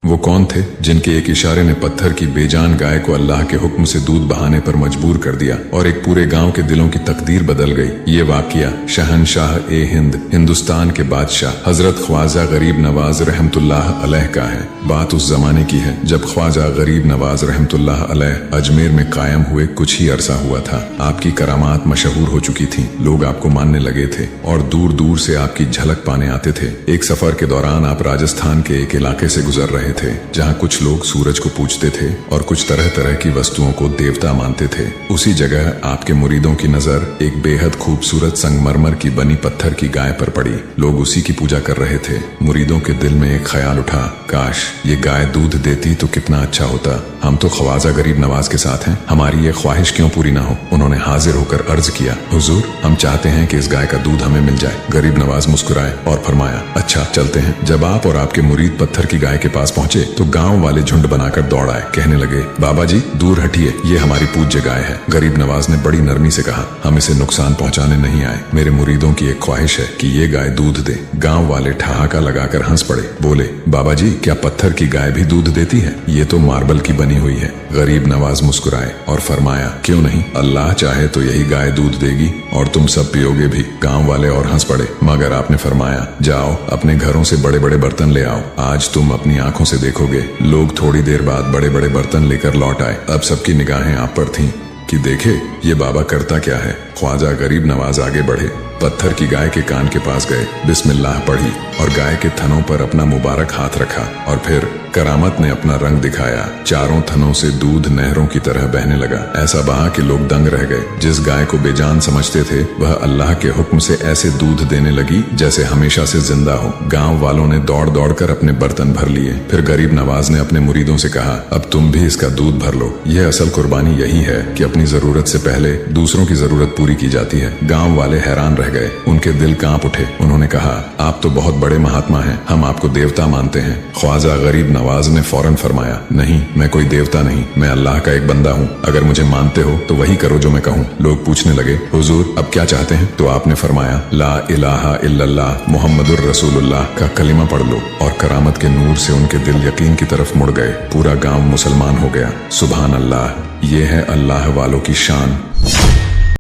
वो कौन थे जिनके एक इशारे ने पत्थर की बेजान गाय को अल्लाह के हुक्म से दूध बहाने पर मजबूर कर दिया और एक पूरे गांव के दिलों की तकदीर बदल गई। ये वाकया शहनशाह ए हिंद, हिंदुस्तान के बादशाह हजरत ख्वाजा गरीब नवाज रहमतुल्लाह अलैह का है। बात उस जमाने की है जब ख्वाजा गरीब नवाज रहमतुल्लाह अलैह अजमेर में कायम हुए कुछ ही अरसा हुआ था। आपकी करामात मशहूर हो चुकी थी, लोग आपको मानने लगे थे और दूर दूर से आपकी झलक पाने आते थे। एक सफर के दौरान आप राजस्थान के एक इलाके से गुजर रहे थे जहाँ कुछ लोग सूरज को पूजते थे और कुछ तरह तरह की वस्तुओं को देवता मानते थे। उसी जगह आपके मुरीदों की नजर एक बेहद खूबसूरत संगमरमर की बनी पत्थर की गाय पर पड़ी। लोग उसी की पूजा कर रहे थे। मुरीदों के दिल में एक ख्याल उठा, काश ये गाय दूध देती तो कितना अच्छा होता। हम तो ख्वाजा गरीब नवाज के साथ हैं, हमारी ये ख्वाहिश क्यों पूरी ना हो। उन्होंने हाजिर होकर अर्ज किया, हुजूर हम चाहते हैं कि इस गाय का दूध हमें मिल जाए। गरीब नवाज मुस्कुराए और फरमाया, अच्छा चलते हैं। जब आप और आपके मुरीद पत्थर की गाय के पास पहुंचे तो गांव वाले झुंड बनाकर दौड़ आए। कहने लगे, बाबा जी दूर हटिए, ये हमारी पूज्य गाय है। गरीब नवाज ने बड़ी नरमी से कहा, हम इसे नुकसान पहुंचाने नहीं आए, मेरे मुरीदों की एक ख्वाहिश है कि ये गाय दूध दे। गांव वाले ठहाका लगाकर हंस पड़े, बोले, बाबा जी क्या पत्थर की गाय भी दूध देती है? ये तो मार्बल की बनी हुई है। गरीब नवाज मुस्कुराए और फरमाया, क्यों नहीं, अल्लाह चाहे तो यही गाय दूध देगी और तुम सब पियोगे भी। गांव वाले और हंस पड़े, मगर आपने फरमाया, जाओ अपने घरों से बड़े बड़े बर्तन ले आओ, आज तुम अपनी आंखों से देखोगे। लोग थोड़ी देर बाद बड़े बड़े बर्तन लेकर लौट आए। अब सबकी निगाहें आप पर थीं कि देखे ये बाबा करता क्या है। ख्वाजा गरीब नवाज आगे बढ़े, पत्थर की गाय के कान के पास गए, बिस्मिल्लाह पढ़ी और गाय के थनों पर अपना मुबारक हाथ रखा और फिर करामत ने अपना रंग दिखाया। चारों थनों से दूध नहरों की तरह बहने लगा। ऐसा बहा कि लोग दंग रह गए। जिस गाय को बेजान समझते थे वह अल्लाह के हुक्म से ऐसे दूध देने लगी जैसे हमेशा से जिंदा हो। गांव वालों ने दौड़ दौड़ कर अपने बर्तन भर लिए। फिर गरीब नवाज ने अपने मुरीदों से कहा, अब तुम भी इसका दूध भर लो। यह असल कुर्बानी यही है कि अपनी जरूरत से पहले दूसरों की जरूरत पूरी की जाती है। गाँव वाले हैरान रह गए, उनके दिल कांप उठे। उन्होंने कहा, आप तो बहुत बड़े महात्मा हैं, हम आपको देवता मानते हैं। ख्वाजा गरीब नवाज ने फौरन फरमाया, नहीं मैं कोई देवता नहीं, मैं अल्लाह का एक बंदा हूँ। अगर मुझे मानते हो तो वही करो जो मैं कहूँ। लोग पूछने लगे, हुजूर अब क्या चाहते हैं? तो आपने फरमाया, ला इलाहा इल्लल्लाह मुहम्मदुर रसूलुल्लाह का कलिमा पढ़ लो। और करामत के नूर से उनके दिल यकीन की तरफ मुड़ गए। पूरा गाँव मुसलमान हो गया। सुभान अल्लाह, ये है अल्लाह वालों की शान।